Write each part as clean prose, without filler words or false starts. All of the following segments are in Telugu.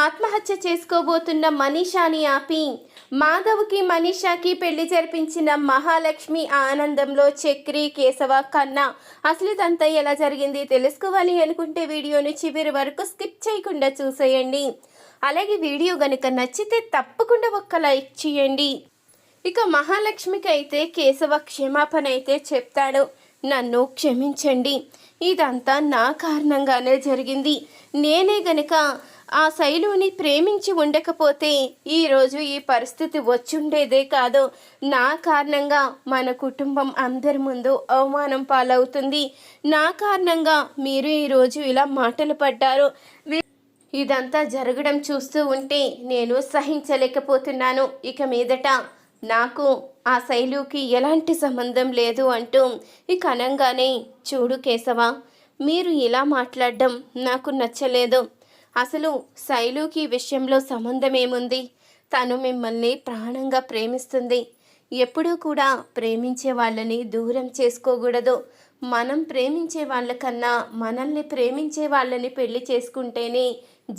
ఆత్మహత్య చేసుకోబోతున్న మనీషాని ఆపి మాధవ్కి మనీషాకి పెళ్లి జరిపించిన మహాలక్ష్మి ఆనందంలో చక్రి కేశవ కన్నా అసలు ఇదంతా ఎలా జరిగింది తెలుసుకోవాలి అనుకుంటే వీడియోను చివరి వరకు స్కిప్ చేయకుండా చూసేయండి. అలాగే వీడియో గనుక నచ్చితే తప్పకుండా ఒక్క లైక్ చేయండి. ఇక మహాలక్ష్మికి అయితే కేశవ క్షమాపణ అయితే చెప్తాడు. నన్ను క్షమించండి, ఇదంతా నా కారణంగానే జరిగింది. నేనే గనక ఆ శైలుని ప్రేమించి ఉండకపోతే ఈరోజు ఈ పరిస్థితి వచ్చుండేదే కాదు. నా కారణంగా మన కుటుంబం అందరి ముందు అవమానం పాలవుతుంది. నా కారణంగా మీరు ఈరోజు ఇలా మాటలు పడ్డారు. ఇదంతా జరగడం చూస్తూ ఉంటే నేను సహించలేకపోతున్నాను. ఇక మీదట నాకు ఆ శైలుకి ఎలాంటి సంబంధం లేదు అంటూ ఇక అనంగానే, చూడు కేశవ, మీరు ఇలా మాట్లాడడం నాకు నచ్చలేదు. అసలు శైలుకి విషయంలో సంబంధం ఏముంది? తను మిమ్మల్ని ప్రాణంగా ప్రేమిస్తుంది. ఎప్పుడూ కూడా ప్రేమించే వాళ్ళని దూరం చేసుకోకూడదు. మనం ప్రేమించే వాళ్ళకన్నా మనల్ని ప్రేమించే వాళ్ళని పెళ్లి చేసుకుంటేనే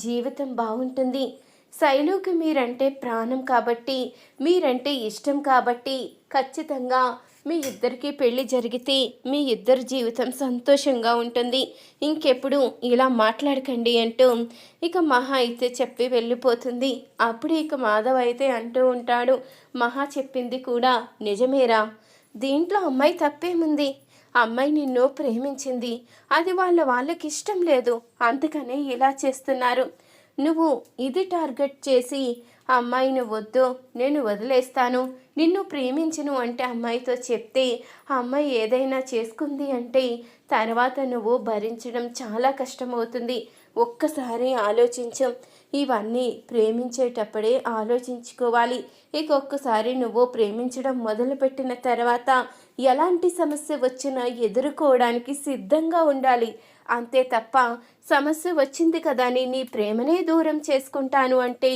జీవితం బాగుంటుంది. శైలుకి మీరంటే ప్రాణం కాబట్టి, మీరంటే ఇష్టం కాబట్టి ఖచ్చితంగా మీ ఇద్దరికి పెళ్లి జరిగితే మీ ఇద్దరి జీవితం సంతోషంగా ఉంటుంది. ఇంకెప్పుడు ఇలా మాట్లాడకండి అంటూ ఇక మహా అయితే చెప్పి వెళ్ళిపోతుంది. అప్పుడు ఇక మాధవ్ అయితే అంటూ ఉంటాడు, మహా చెప్పింది కూడా నిజమేరా, దీంట్లో అమ్మాయి తప్పేముంది? అమ్మాయి నిన్ను ప్రేమించింది, అది వాళ్ళకి ఇష్టం లేదు, అందుకనే ఇలా చేస్తున్నారు. నువ్వు ఇది టార్గెట్ చేసి అమ్మాయిని వద్దు, నేను వదిలేస్తాను, నిన్ను ప్రేమించను అంటే అమ్మాయితో చెప్తే ఆ అమ్మాయి ఏదైనా చేసుకుంది అంటే తర్వాత నువ్వు భరించడం చాలా కష్టమవుతుంది. ఒక్కసారి ఆలోచించు. ఇవన్నీ ప్రేమించేటప్పుడే ఆలోచించుకోవాలి. ఇక ఒక్కసారి నువ్వు ప్రేమించడం మొదలుపెట్టిన తర్వాత ఎలాంటి సమస్య వచ్చినా ఎదుర్కోవడానికి సిద్ధంగా ఉండాలి. అంతే తప్ప సమస్య వచ్చింది కదా అని నీ ప్రేమనే దూరం చేసుకుంటాను అంటే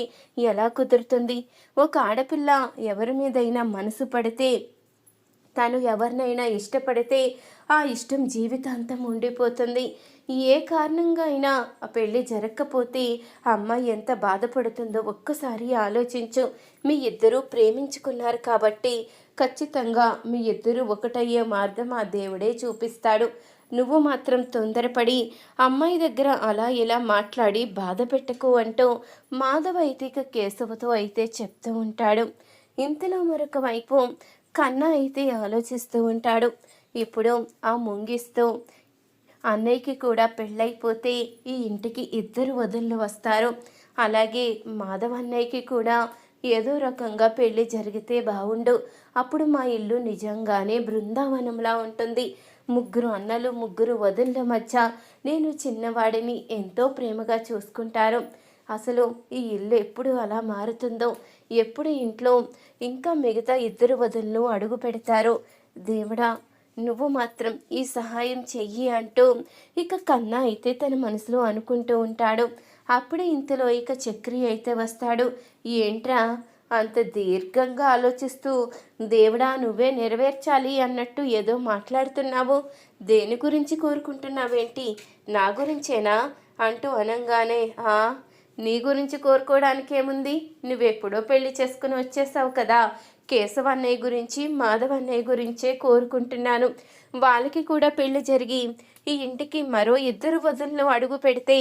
ఎలా కుదురుతుంది? ఒక ఆడపిల్ల ఎవరి మీదైనా మనసు పడితే, తను ఎవరినైనా ఇష్టపడితే ఆ ఇష్టం జీవితాంతం ఉండిపోతుంది. ఏ కారణంగా అయినా ఆ పెళ్ళి జరగకపోతే ఆ అమ్మాయి ఎంత బాధపడుతుందో ఒక్కసారి ఆలోచించు. మీ ఇద్దరూ ప్రేమించుకున్నారు కాబట్టి ఖచ్చితంగా మీ ఇద్దరూ ఒకటయ్యే మార్గం ఆ దేవుడే చూపిస్తాడు. నువ్వు మాత్రం తొందరపడి అమ్మాయి దగ్గర అలా ఇలా మాట్లాడి బాధ పెట్టకు అంటూ మాధవ్ అయితే ఇక కేశవతో అయితే చెప్తూ ఉంటాడు. ఇంతలో మరొక వైపు కన్నా అయితే ఆలోచిస్తూ ఉంటాడు. ఇప్పుడు ఆ ముంగిస్తూ అన్నయ్యకి కూడా పెళ్ళైపోతే ఈ ఇంటికి ఇద్దరు వదుళ్ళు వస్తారు. అలాగే మాధవ్ అన్నయ్యకి కూడా ఏదో రకంగా పెళ్ళి జరిగితే బాగుండు. అప్పుడు మా ఇల్లు నిజంగానే బృందావనంలా ఉంటుంది. ముగ్గురు అన్నలు ముగ్గురు వదుళ్ళ మధ్య నేను చిన్నవాడిని ఎంతో ప్రేమగా చూసుకుంటారు. అసలు ఈ ఇల్లు ఎప్పుడు అలా మారుతుందో, ఎప్పుడు ఇంట్లో ఇంకా మిగతా ఇద్దరు వదులను అడుగు పెడతారో దేవుడా, నువ్వు మాత్రం ఈ సహాయం చెయ్యి అంటూ ఇక కన్నా అయితే తన మనసులో అనుకుంటూ ఉంటాడు. అప్పుడే ఇంతలో ఇక చక్రి అయితే వస్తాడు. ఏంట్రా అంత దీర్ఘంగా ఆలోచిస్తూ, దేవుడా నువ్వే నెరవేర్చాలి అన్నట్టు ఏదో మాట్లాడుతున్నావు, దేని గురించి కోరుకుంటున్నావేంటి? నా గురించేనా అంటూ అనంగానే, నీ గురించి కోరుకోవడానికి ఏముంది? నువ్వెప్పుడో పెళ్లి చేసుకుని వచ్చేసావు కదా. కేశవ అన్నయ్య గురించి మాధవ్ అన్నయ్య గురించే కోరుకుంటున్నాను. వాళ్ళకి కూడా పెళ్లి జరిగి ఈ ఇంటికి మరో ఇద్దరు వదులను అడుగు పెడితే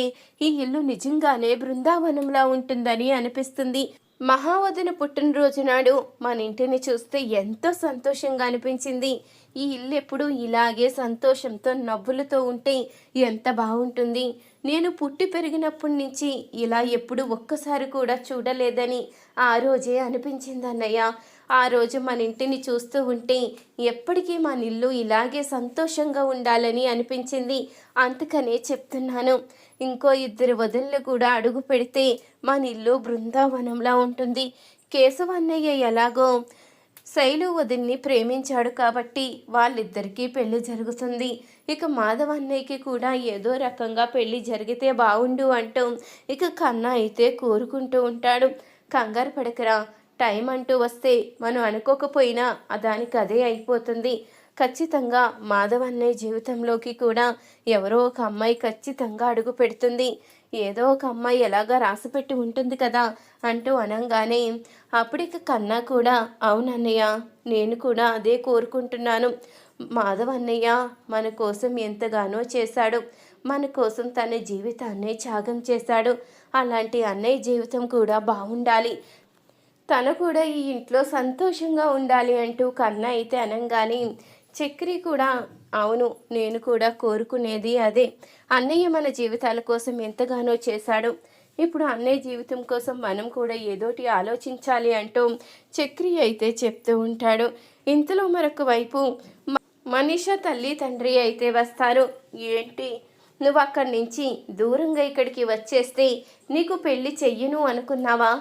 ఈ ఇల్లు నిజంగానే బృందావనంలా ఉంటుందని అనిపిస్తుంది. మహావదిన పుట్టినరోజు నాడు మన ఇంటిని చూస్తే ఎంతో సంతోషంగా అనిపించింది. ఈ ఇల్లు ఎప్పుడు ఇలాగే సంతోషంతో నవ్వులతో ఉంటే ఎంత బాగుంటుంది. నేను పుట్టి పెరిగినప్పటి నుంచి ఇలా ఎప్పుడు ఒక్కసారి కూడా చూడలేదని ఆ రోజే అనిపించింది అన్నయ్య. ఆ రోజు మన ఇంటిని చూస్తూ ఉంటే ఎప్పటికీ మన ఇల్లు ఇలాగే సంతోషంగా ఉండాలని అనిపించింది. అందుకనే చెప్తున్నాను, ఇంకో ఇద్దరు వదుళ్ళు కూడా అడుగు పెడితే మన ఇల్లు బృందావనంలా ఉంటుంది. కేశవ అన్నయ్య ఎలాగో శైలు వదిన్ని ప్రేమించాడు కాబట్టి వాళ్ళిద్దరికీ పెళ్లి జరుగుతుంది. ఇక మాధవ్ అన్నయ్యకి కూడా ఏదో రకంగా పెళ్లి జరిగితే బాగుండు అంటూ ఇక కన్నా అయితే కోరుకుంటూ ఉంటాడు. కంగారు పడకరా, టైం అంటూ వస్తే మనం అనుకోకపోయినా దానికి అదే అయిపోతుంది. ఖచ్చితంగా మాధవ్ అన్నయ్య జీవితంలోకి కూడా ఎవరో ఒక అమ్మాయి ఖచ్చితంగా అడుగు పెడుతుంది. ఏదో ఒక అమ్మాయి ఎలాగా రాసిపెట్టి ఉంటుంది కదా అంటూ అనగానే అప్పటికి కన్నా కూడా అవునన్నయ్య, నేను కూడా అదే కోరుకుంటున్నాను. మాధవ్ అన్నయ్య మన కోసం ఎంతగానో చేశాడు, మన కోసం తన జీవితాన్ని త్యాగం చేశాడు. అలాంటి అన్నయ్య జీవితం కూడా బాగుండాలి, తను కూడా ఈ ఇంట్లో సంతోషంగా ఉండాలి అంటూ కన్నా అయితే అనగానే చక్రి కూడా అవును, నేను కూడా కోరుకునేది అదే. అన్నయ్య మన జీవితాల కోసం ఎంతగానో చేశాడు, ఇప్పుడు అన్నయ్య జీవితం కోసం మనం కూడా ఏదోటి ఆలోచించాలి అంటూ చక్రి అయితే చెప్తూ ఉంటాడు. ఇంతలో మరొక వైపు మనీషా తల్లి తండ్రి అయితే వస్తారు. ఏంటి, నువ్వు అక్కడి నుంచి దూరంగా ఇక్కడికి వచ్చేస్తే నీకు పెళ్లి చెయ్యను అనుకున్నావా?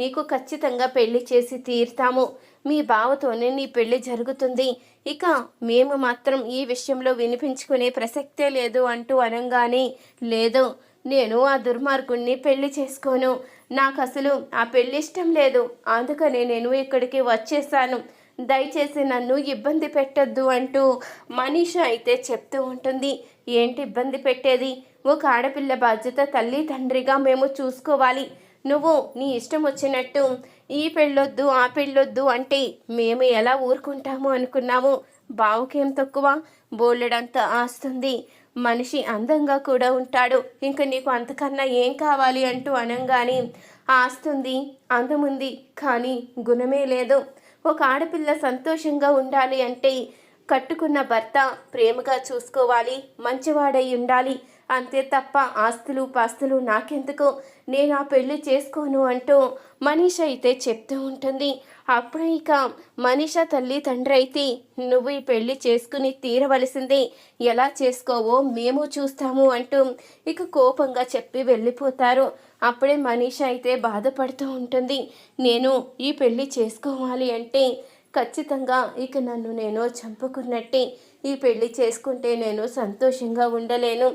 నీకు ఖచ్చితంగా పెళ్లి చేసి తీరుతాము, మీ బావతోనే నీ పెళ్లి జరుగుతుంది, ఇక మేము మాత్రం ఈ విషయంలో వినిపించుకునే ప్రసక్తే లేదు అంటూ అనగానే లేదు, నేను ఆ దుర్మార్గుణ్ణి పెళ్లి చేసుకోను, నాకు అసలు ఆ పెళ్లి ఇష్టం లేదు, అందుకనే నేను ఇక్కడికి వచ్చేసాను, దయచేసి నన్ను ఇబ్బంది పెట్టొద్దు అంటూ మనీషా అయితే చెప్తూ ఉంటుంది. ఏంటి ఇబ్బంది పెట్టేది, ఒక ఆడపిల్ల బాధ్యత తల్లి తండ్రిగా మేము చూసుకోవాలి, నువ్వు నీ ఇష్టం వచ్చినట్టు ఈ పెళ్ళొద్దు ఆ పెళ్ళొద్దు అంటే మేము ఎలా ఊరుకుంటాము అనుకున్నాము? బావుకేం తక్కువ, బోలెడంత ఆస్తుంది, మనిషి అందంగా కూడా ఉంటాడు, ఇంకా నీకు అంతకన్నా ఏం కావాలి అంటూ అనగానే ఆస్తుంది, అందముంది, కానీ గుణమే లేదు. ఒక ఆడపిల్ల సంతోషంగా ఉండాలి అంటే కట్టుకున్న భర్త ప్రేమగా చూసుకోవాలి, మంచివాడై ఉండాలి, అంతే తప్ప ఆస్తులు పాస్తులు నాకెందుకు, నేను ఆ పెళ్లి చేసుకోను అంటూ మనీష అయితే చెప్తూ ఉంటుంది. అప్పుడు ఇక మనీష తల్లి తండ్రి అయితే నువ్వు ఈ పెళ్లి చేసుకుని తీరవలసిందే, ఎలా చేసుకోవో మేము చూస్తాము అంటూ ఇక కోపంగా చెప్పి వెళ్ళిపోతారు. అప్పుడే మనీష అయితే బాధపడుతూ ఉంటుంది. నేను ఈ పెళ్లి చేసుకోవాలి అంటే ఖచ్చితంగా ఇక నన్ను నేను చంపుకున్నట్టే, ఈ పెళ్లి చేసుకుంటే నేను సంతోషంగా ఉండలేను,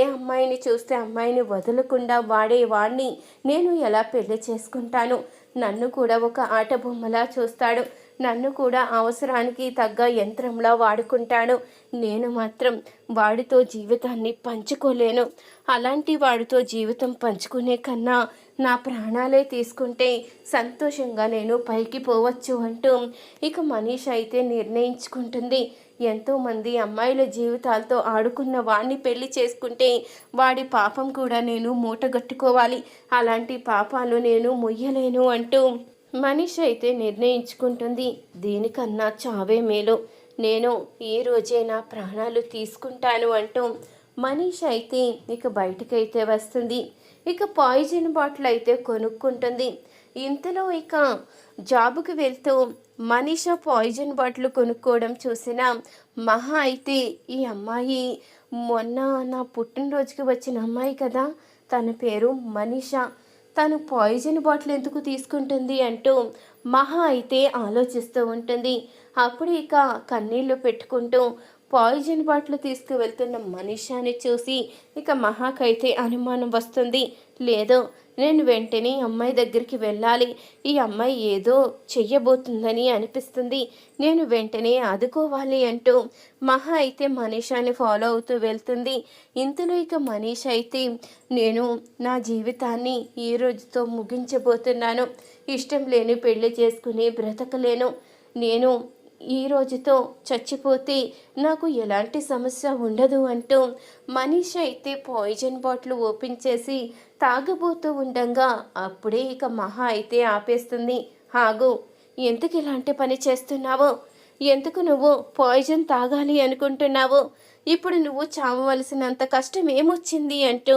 ఏ అమ్మాయిని చూస్తే అమ్మాయిని వదలకుండా వాడేవాడిని నేను ఎలా పెళ్లి చేసుకుంటాను, నన్ను కూడా ఒక ఆట బొమ్మలా చూస్తాడు, నన్ను కూడా అవసరానికి తగ్గ యంత్రంలా వాడుకుంటాడు, నేను మాత్రం వాడితో జీవితాన్ని పంచుకోలేను, అలాంటి వాడితో జీవితం పంచుకునే కన్నా నా ప్రాణాలే తీసుకుంటే సంతోషంగా నేను పైకి పోవచ్చు అంటూ ఇక మనీష అయితే నిర్ణయించుకుంటుంది. ఎంతోమంది అమ్మాయిల జీవితాలతో ఆడుకున్న వాడిని పెళ్లి చేసుకుంటే వాడి పాపం కూడా నేను మూటగట్టుకోవాలి, అలాంటి పాపాలు నేను మొయ్యలేను అంటూ మనీష అయితే నిర్ణయించుకుంటుంది. దీనికన్నా చావే మేలు, నేను ఈ రోజే నా ప్రాణాలు తీసుకుంటాను అంటూ మనీష అయితే ఇక బయటకైతే వస్తుంది. ఇక పాయిజన్ బాటిల్ అయితే కొనుక్కుంటుంది. ఇంతలో ఇక జాబుకి వెళ్తూ మనీష పాయిజన్ బాటిల్ కొనుక్కోవడం చూసిన మహా అయితే ఈ అమ్మాయి మొన్న నా పుట్టినరోజుకి వచ్చిన అమ్మాయి కదా, తన పేరు మనీష, తను పాయిజన్ బాటిల్ ఎందుకు తీసుకుంటుంది అంటూ మహా అయితే ఆలోచిస్తూ ఉంటుంది. అప్పుడు ఇక కన్నీళ్లు పెట్టుకుంటూ పాయిజన్ బాటిల్ తీసుకువెళ్తున్న మనీషాని చూసి ఇక మహాకైతే అనుమానం వస్తుంది. లేదో నేను వెంటనే అమ్మాయి దగ్గరికి వెళ్ళాలి, ఈ అమ్మాయి ఏదో చెయ్యబోతుందని అనిపిస్తుంది, నేను వెంటనే ఆదుకోవాలి అంటూ మహా అయితే మనీషాని ఫాలో అవుతూ వెళ్తుంది. ఇంతలో ఇక మనీష అయితే నేను నా జీవితాన్ని ఈ రోజుతో ముగించబోతున్నాను, ఇష్టం లేని పెళ్లి చేసుకుని బ్రతకలేను, నేను ఈ రోజుతో చచ్చిపోతే నాకు ఎలాంటి సమస్య ఉండదు అంటూ మనీష అయితే పాయిజన్ బాటిల్ ఓపెన్ చేసి తాగబోతూ ఉండగా అప్పుడే ఇక మహా అయితే ఆపేస్తుంది. ఆగు, ఎందుకు ఇలాంటి పని చేస్తున్నావో, ఎందుకు నువ్వు పాయిజన్ తాగాలి అనుకుంటున్నావు, ఇప్పుడు నువ్వు చావవలసినంత కష్టం ఏమొచ్చింది అంటూ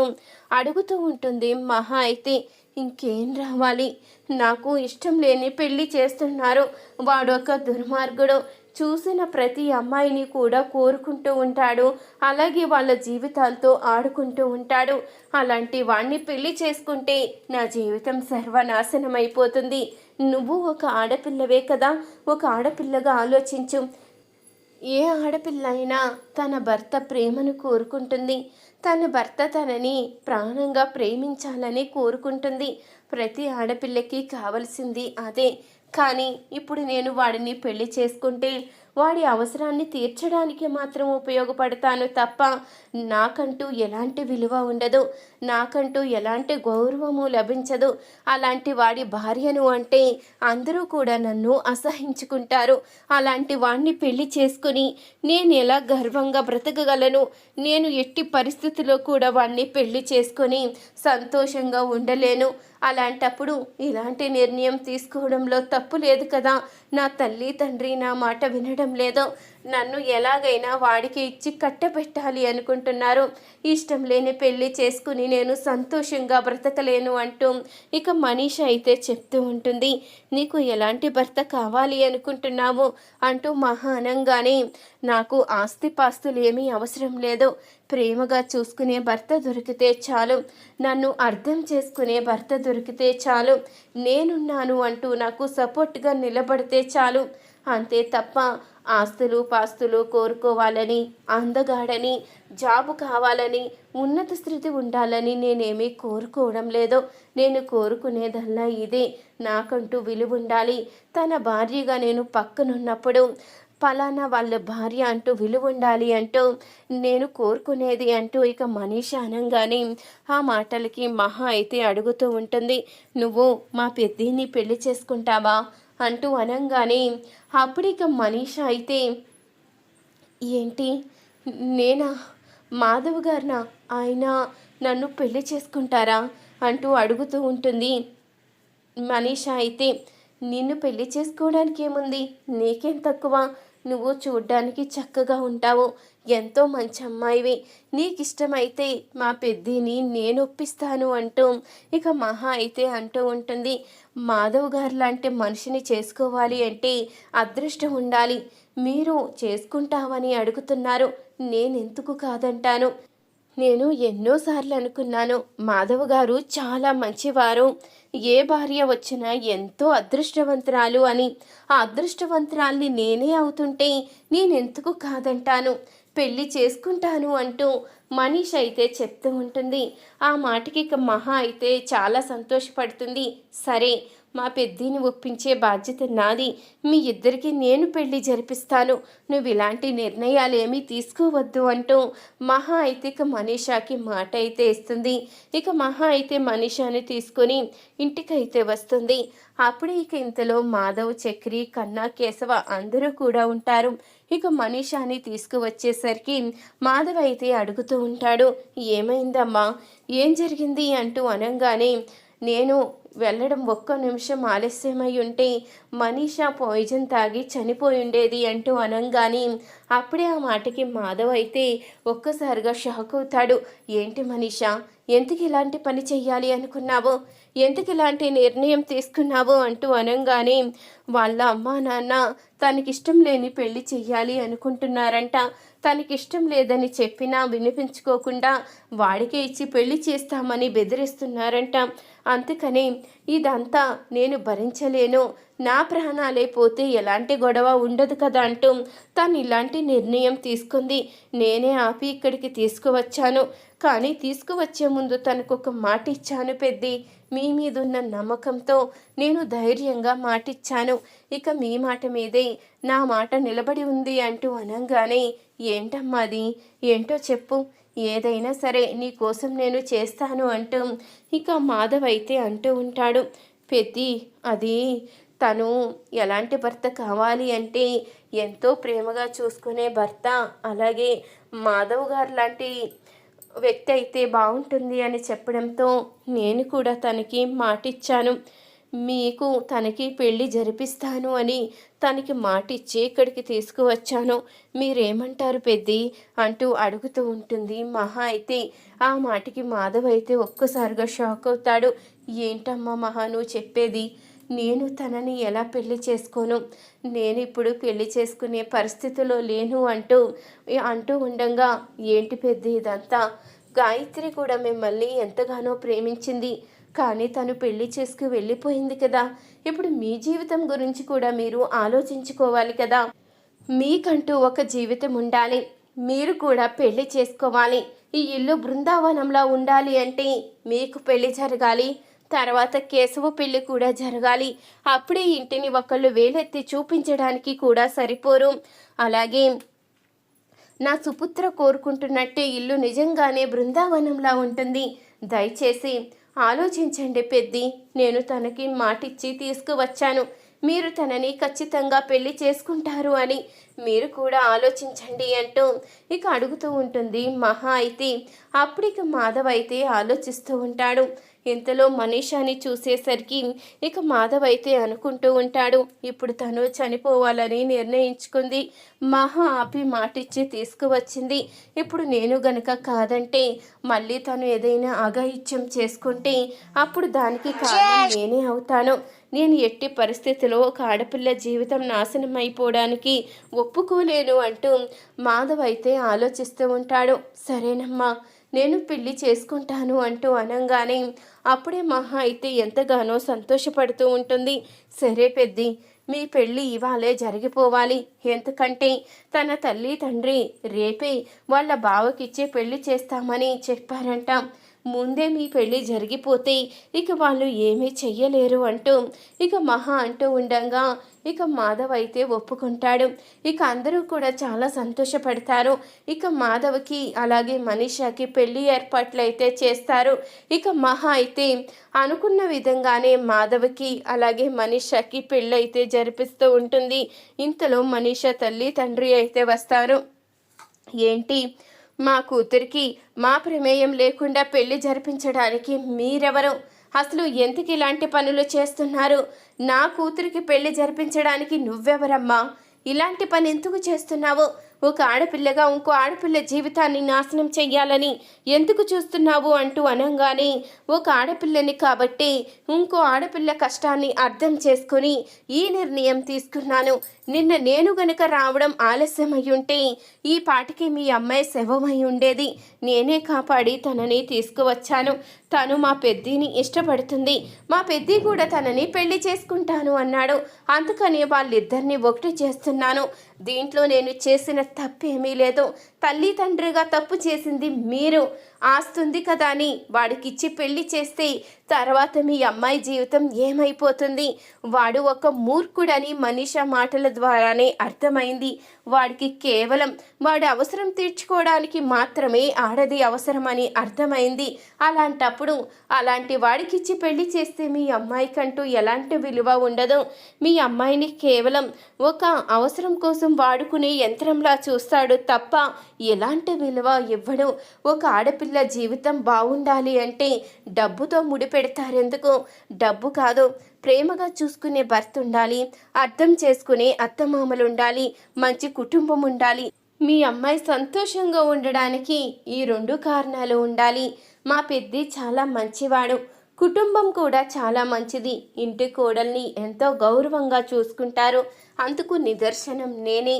అడుగుతూ ఉంటుంది. మహా అయితే ఇంకేం రావాలి, నాకు ఇష్టం లేని పెళ్లి చేస్తున్నారు, వాడు ఒక దుర్మార్గుడు, చూసిన ప్రతి అమ్మాయిని కూడా కోరుకుంటూ ఉంటాడు, అలాగే వాళ్ళ జీవితాలతో ఆడుకుంటూ ఉంటాడు, అలాంటి వాణ్ణి పెళ్లి చేసుకుంటే నా జీవితం సర్వనాశనం అయిపోతుంది, నువ్వు ఒక ఆడపిల్లవే కదా, ఒక ఆడపిల్లగా ఆలోచించు, ఏ ఆడపిల్ల అయినా తన భర్త ప్రేమను కోరుకుంటుంది, తన భర్త తనని ప్రాణంగా ప్రేమించాలని కోరుకుంటుంది, ప్రతి ఆడపిల్లకి కావలసింది అదే, కానీ ఇప్పుడు నేను వాడిని పెళ్లి చేసుకుంటే వాడి అవసరాన్ని తీర్చడానికి మాత్రం ఉపయోగపడతాను తప్ప నాకంటూ ఎలాంటి విలువ ఉండదు, నాకంటూ ఎలాంటి గౌరవము లభించదు. అలాంటి వాడి భార్యను అంటే అందరూ కూడా నన్ను అసహించుకుంటారు. అలాంటి వాడిని పెళ్లి చేసుకుని నేను ఎలా గర్వంగా బ్రతకగలను? నేను ఎట్టి పరిస్థితుల్లో కూడా వాడిని పెళ్లి చేసుకొని సంతోషంగా ఉండలేను. అలాంటప్పుడు ఇలాంటి నిర్ణయం తీసుకోవడంలో తప్పు లేదు కదా. నా తల్లి తండ్రి నా మాట వినడం లేదో, నన్ను ఎలాగైనా వాడికి ఇచ్చి కట్టబెట్టాలి అనుకుంటున్నారు. ఇష్టం లేని పెళ్లి చేసుకుని నేను సంతోషంగా బ్రతకలేను అంటూ ఇక మనీష అయితే చెప్తూ ఉంటుంది. నీకు ఎలాంటి భర్త కావాలి అనుకుంటున్నావు అంటూ మహా అనంగానే, నాకు ఆస్తిపాస్తులు ఏమీ అవసరం లేదు, ప్రేమగా చూసుకునే భర్త దొరికితే చాలు, నన్ను అర్థం చేసుకునే భర్త దొరికితే చాలు, నేనున్నాను అంటూ నాకు సపోర్ట్గా నిలబడితే చాలు, అంతే తప్ప ఆస్తులు పాస్తులు కోరుకోవాలని, అందగాడని, జాబు కావాలని, ఉన్నత స్థితి ఉండాలని నేనేమీ కోరుకోవడం లేదు. నేను కోరుకునేదల్లా ఇదే, నాకంటూ విలువ ఉండాలి. తన భార్యగా నేను పక్కనున్నప్పుడు ఫలానా వాళ్ళ భార్య అంటూ విలువ ఉండాలి అంటూ నేను కోరుకునేది అంటూ ఇక మనీష అనంగానే ఆ మాటలకి మహా అయితే అడుగుతూ ఉంటుంది. నువ్వు మా పెద్దిని పెళ్లి చేసుకుంటావా అంటూ అనంగానే అప్పుడు ఇక మనీష అయితే, ఏంటి నేనా? మాధవ్ గారినా? ఆయన నన్ను పెళ్లి చేసుకుంటారా అంటూ అడుగుతూ ఉంటుంది. మనీష అయితే, నిన్ను పెళ్లి చేసుకోవడానికి ఏముంది, నీకేం తక్కువ, నువ్వు చూడ్డానికి చక్కగా ఉంటావు, ఎంతో మంచి అమ్మాయివి, నీకు ఇష్టమైతే మా పెద్దిని నేను ఒప్పిస్తాను అంటూ ఇక మహా అయితే అంటూ ఉంటుంది. మాధవ్ గారు లాంటి మనిషిని చేసుకోవాలి అంటే అదృష్టం ఉండాలి. మీరు చేసుకుంటామని అడుగుతున్నారు, నేనెందుకు కాదంటాను. నేను ఎన్నోసార్లు అనుకున్నాను, మాధవ్ గారు చాలా మంచివారు, ఏ భార్య వచ్చినా ఎంతో అదృష్టవంతురాలు అని. ఆ అదృష్టవంతురాల్ని నేనే అవుతుంటే నేనెందుకు కాదంటాను, పెళ్ళి చేసుకుంటాను అంటూ మనీష్ అయితే చెప్తూ ఉంటుంది. ఆ మాటకి ఇక మహా అయితే చాలా సంతోషపడుతుంది. సరే, మా పెద్దిని ఒప్పించే బాధ్యత నాది, మీ ఇద్దరికి నేను పెళ్లి జరిపిస్తాను, నువ్వు ఇలాంటి నిర్ణయాలు ఏమీ తీసుకోవద్దు అంటూ మహా అయితే ఇక మనీషాకి మాట అయితే ఇస్తుంది. ఇక మహా అయితే మనీషాని తీసుకొని ఇంటికైతే వస్తుంది. అప్పుడే ఇక ఇంతలో మాధవ్, చక్రి, కన్నా, కేశవ అందరూ కూడా ఉంటారు. ఇక మనీషాని తీసుకువచ్చేసరికి మాధవ్ అయితే అడుగుతూ ఉంటాడు, ఏమైందమ్మా, ఏం జరిగింది అంటూ అనంగానే, నేను వెళ్ళడం ఒక్క నిమిషం ఆలస్యమై ఉంటే మనీషా పాయిజన్ తాగి చనిపోయి ఉండేది అంటూ అనంగానే అప్పుడే ఆ మాటకి మాధవ్ అయితే ఒక్కసారిగా షాక్ అవుతాడు. ఏంటి మనీషా, ఎందుకు ఇలాంటి పని చెయ్యాలి అనుకున్నావు, ఎందుకు ఇలాంటి నిర్ణయం తీసుకున్నావు అంటూ అనంగానే, వాళ్ళ అమ్మా నాన్న తనకిష్టం లేని పెళ్లి చెయ్యాలి అనుకుంటున్నారంట. తనకిష్టం లేదని చెప్పినా వినిపించుకోకుండా వాడికే ఇచ్చి పెళ్లి చేస్తామని బెదిరిస్తున్నారంట. అందుకని ఇదంతా నేను భరించలేను, నా ప్రాణాలే పోతే ఎలాంటి గొడవ ఉండదు కదా అంటూ తను ఇలాంటి నిర్ణయం తీసుకుంది. నేనే ఆపి ఇక్కడికి తీసుకువచ్చాను. కానీ తీసుకువచ్చే ముందు తనకు ఒక మాట ఇచ్చాను పెద్ది, మీ మీదున్న నమ్మకంతో నేను ధైర్యంగా మాటిచ్చాను. ఇక మీ మాట మీదే నా మాట నిలబడి ఉంది అంటూ అనంగానే, ఏంటమ్మాది, ఏంటో చెప్పు, ఏదైనా సరే నీ కోసం నేను చేస్తాను అంటూ ఇక మాధవ్ అయితే అంటూ ఉంటాడు. పెద్ది, అది తను ఎలాంటి భర్త కావాలి అంటే ఎంతో ప్రేమగా చూసుకునే భర్త, అలాగే మాధవ్ గారు లాంటి వ్యక్తి అయితే బాగుంటుంది అని చెప్పడంతో నేను కూడా తనకి మాటిచ్చాను, మీకు తనకి పెళ్ళి జరిపిస్తాను అని తనకి మాటిచ్చి ఇక్కడికి తీసుకువచ్చాను, మీరేమంటారు పెద్ది అంటూ అడుగుతూ ఉంటుంది మహా అయితే. ఆ మాటకి మాధవ్ అయితే ఒక్కసారిగా షాక్ అవుతాడు. ఏంటమ్మా మహా నువ్వు చెప్పేది, నేను తనని ఎలా పెళ్లి చేసుకోను, నేను ఇప్పుడు పెళ్లి చేసుకునే పరిస్థితిలో లేను అంటూ అంటూ ఉండగా, ఏంటి పెద్ది ఇదంతా, గాయత్రి కూడా మిమ్మల్ని ఎంతగానో ప్రేమించింది, కానీ తను పెళ్లి చేసుకు వెళ్ళిపోయింది కదా. ఇప్పుడు మీ జీవితం గురించి కూడా మీరు ఆలోచించుకోవాలి కదా. మీకంటూ ఒక జీవితం ఉండాలి, మీరు కూడా పెళ్లి చేసుకోవాలి. ఈ ఇల్లు బృందావనంలా ఉండాలి అంటే మీకు పెళ్లి జరగాలి, తర్వాత కేశవ పెళ్లి కూడా జరగాలి. అప్పుడే ఇంటిని ఒకళ్ళు వేలెత్తి చూపించడానికి కూడా సరిపోరు. అలాగే నా సుపుత్ర కోరుకుంటున్నట్టే ఇల్లు నిజంగానే బృందావనంలా ఉంటుంది. దయచేసి ఆలోచించండి పెద్ది. నేను తనకి మాటిచ్చి తీసుకువచ్చాను. మీరు తనని ఖచ్చితంగా పెళ్లి చేసుకుంటారు అని మీరు కూడా ఆలోచించండి అంటూ ఇక అడుగుతూ ఉంటుంది మహా. అయితే అప్పటికి మాధవ్ అయితే ఆలోచిస్తూ ఉంటాడు. ఇంతలో మనీషాని చూసేసరికి ఇక మాధవ్ అయితే అనుకుంటూ ఉంటాడు, ఇప్పుడు తను చనిపోవాలని నిర్ణయించుకుంది. మహా ఆపి మాటిచ్చి తీసుకువచ్చింది. ఇప్పుడు నేను గనక కాదంటే మళ్ళీ తను ఏదైనా అఘాయిత్యం చేసుకుంటే అప్పుడు దానికి కారణం నేనే అవుతాను. నేను ఎట్టి పరిస్థితిలో ఒక ఆడపిల్ల జీవితం నాశనం అయిపోవడానికి ఒప్పుకోలేను అంటూ మాధవ్ అయితే ఆలోచిస్తూ ఉంటాడు. సరేనమ్మా, నేను పెళ్లి చేసుకుంటాను అంటూ అనంగానే అప్పుడే మహా అయితే ఎంతగానో సంతోషపడుతూ ఉంటుంది. సరే పెద్ది, మీ పెళ్ళి ఇవాళే జరిగిపోవాలి. ఎందుకంటే తన తల్లి తండ్రి రేపే వాళ్ళ బావకిచ్చే పెళ్లి చేస్తామని చెప్పారంట. ముందే మీ పెళ్ళి జరిగిపోతే ఇక వాళ్ళు ఏమీ చెయ్యలేరు అంటూ ఇక మహా అంటూ ఉండగా ఇక మాధవ్ అయితే ఒప్పుకుంటాడు. ఇక అందరూ కూడా చాలా సంతోషపడతారు. ఇక మాధవ్కి అలాగే మనీషాకి పెళ్లి ఏర్పాట్లు అయితే చేస్తారు. ఇక మహా అయితే అనుకున్న విధంగానే మాధవ్కి అలాగే మనీషాకి పెళ్ళి అయితే జరిపిస్తూ ఉంటుంది. ఇంతలో మనీషా తల్లి తండ్రి అయితే వస్తారు. ఏంటి, మా కూతురికి మా ప్రమేయం లేకుండా పెళ్లి జరిపించడానికి మీరెవరు? అసలు ఎందుకు ఇలాంటి పనులు చేస్తున్నారు? నా కూతురికి పెళ్లి జరిపించడానికి నువ్వెవరమ్మా? ఇలాంటి పని ఎందుకు చేస్తున్నావు? ఒక ఆడపిల్లగా ఇంకో ఆడపిల్ల జీవితాన్ని నాశనం చెయ్యాలని ఎందుకు చూస్తున్నావు అంటూ అనంగానే ఒక ఆడపిల్లని కాబట్టి ఇంకో ఆడపిల్ల కష్టాన్ని అర్థం చేసుకుని ఈ నిర్ణయం తీసుకున్నాను. నిన్న నేను గనక రావడం ఆలస్యమై ఉంటే ఈ పాటికి మీ అమ్మాయి శవమై ఉండేది. నేనే కాపాడి తనని తీసుకువచ్చాను. తను మా పెద్దిని ఇష్టపడుతుంది. మా పెద్ది కూడా తనని పెళ్లి చేసుకుంటాను అన్నాడు. అందుకని వాళ్ళిద్దరిని ఒకటి చేస్తున్నాను. దీంట్లో నేను చేసిన తప్పేమీ లేదు. తల్లి తండ్రిగా తప్పు చేసింది మీరు. ఆస్తుంది కదా అని వాడికిచ్చి పెళ్లి చేస్తే తర్వాత మీ అమ్మాయి జీవితం ఏమైపోతుంది? వాడు ఒక మూర్ఖుడని మనీషా మాటల ద్వారానే అర్థమైంది. వాడికి కేవలం వాడి అవసరం తీర్చుకోవడానికి మాత్రమే ఆడది అవసరమని అర్థమైంది. అలాంటప్పుడు అలాంటి వాడికిచ్చి పెళ్లి చేస్తే మీ అమ్మాయికంటూ ఎలాంటి విలువ ఉండదు. మీ అమ్మాయిని కేవలం ఒక అవసరం కోసం వాడుకునే యంత్రంలా చూస్తాడు తప్ప ఎలాంటి విలువ ఇవ్వడు. ఒక ఆడపిల్ల జీవితం బాగుండాలి అంటే డబ్బుతో ముడిపెడతారెందుకు? డబ్బు కాదు, ప్రేమగా చూసుకునే భర్త ఉండాలి, అర్థం చేసుకునే అత్తమామలు ఉండాలి, మంచి కుటుంబం ఉండాలి. మీ అమ్మాయి సంతోషంగా ఉండడానికి ఈ 2 కారణాలు ఉండాలి. మా పెద్ది చాలా మంచివాడు, కుటుంబం కూడా చాలా మంచిది. ఇంటి కోడల్ని ఎంతో గౌరవంగా చూసుకుంటారు. అందుకు నిదర్శనం నేనే.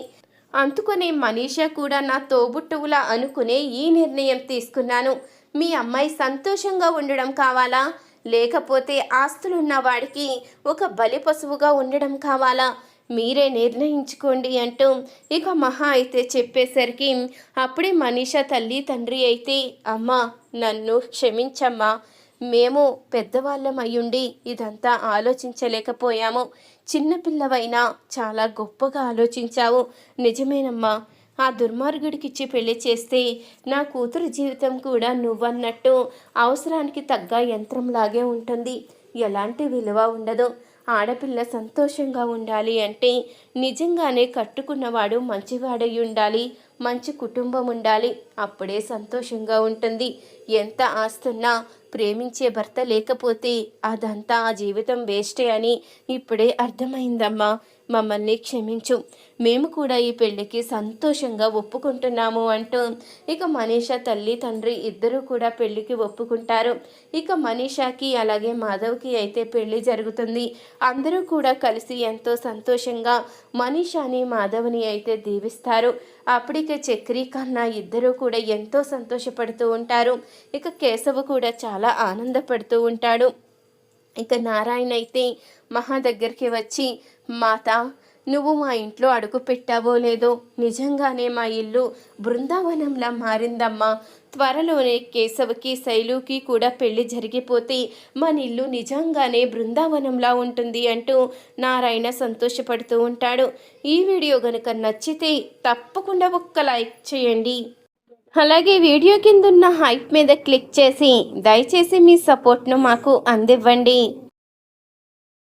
అందుకనే మనీషా కూడా నా తోబుట్టువులా అనుకునే ఈ నిర్ణయం తీసుకున్నాను. మీ అమ్మాయి సంతోషంగా ఉండడం కావాలా, లేకపోతే ఆస్తులున్న వాడికి ఒక బలి పశువుగా ఉండడం కావాలా? మీరే నిర్ణయించుకోండి అంటూ ఇక మహా అయితే చెప్పేసరికి అప్పుడే మనీషా తల్లి తండ్రి అయితే, అమ్మా నన్ను క్షమించమ్మా, మేము పెద్దవాళ్ళం అయ్యుండి ఇదంతా ఆలోచించలేకపోయాము. చిన్నపిల్లవైనా చాలా గొప్పగా ఆలోచించావు. నిజమేనమ్మా, ఆ దుర్మార్గుడికిచ్చి పెళ్లి చేస్తే నా కూతురు జీవితం కూడా నువ్వన్నట్టు అవసరానికి తగ్గ యంత్రంలాగే ఉంటుంది. ఎలాంటి విలువ ఉండదు. ఆడపిల్ల సంతోషంగా ఉండాలి అంటే నిజంగానే కట్టుకున్నవాడు మంచివాడై ఉండాలి, మంచి కుటుంబం ఉండాలి. అప్పుడే సంతోషంగా ఉంటుంది. ఎంత ఆస్తున్నా ప్రేమించే భర్త లేకపోతే అదంతా ఆ జీవితం వేస్టే అని ఇప్పుడే అర్థమైందమ్మా. మమ్మల్ని క్షమించు. మేము కూడా ఈ పెళ్ళికి సంతోషంగా ఒప్పుకుంటున్నాము అంటూ ఇక మనీషా తల్లి తండ్రి ఇద్దరూ కూడా పెళ్ళికి ఒప్పుకుంటారు. ఇక మనీషాకి అలాగే మాధవ్కి అయితే పెళ్ళి జరుగుతుంది. అందరూ కూడా కలిసి ఎంతో సంతోషంగా మనీషాని మాధవ్ని అయితే దీవిస్తారు. అప్పటికే చక్రి కన్నా ఇద్దరూ కూడా ఎంతో సంతోషపడుతూ ఉంటారు. ఇక కేశవ కూడా చాలా ఆనందపడుతూ ఉంటాడు. ఇక నారాయణ అయితే మహా దగ్గరికి వచ్చి, మాత నువ్వు మా ఇంట్లో అడుగు పెట్టావో లేదో నిజంగానే మా ఇల్లు బృందావనంలా మారిందమ్మా. త్వరలోనే కేశవకి శైలుకి కూడా పెళ్లి జరిగిపోతే మన ఇల్లు నిజంగానే బృందావనంలా ఉంటుంది అంటూ నారాయణ సంతోషపడుతూ ఉంటాడు. ఈ వీడియో గనుక నచ్చితే తప్పకుండా ఒక్క లైక్ చేయండి. అలాగే వీడియో కింద ఉన్న హైప్ మీద క్లిక్ చేసి దయచేసి మీ సపోర్ట్ను మాకు అందివ్వండి.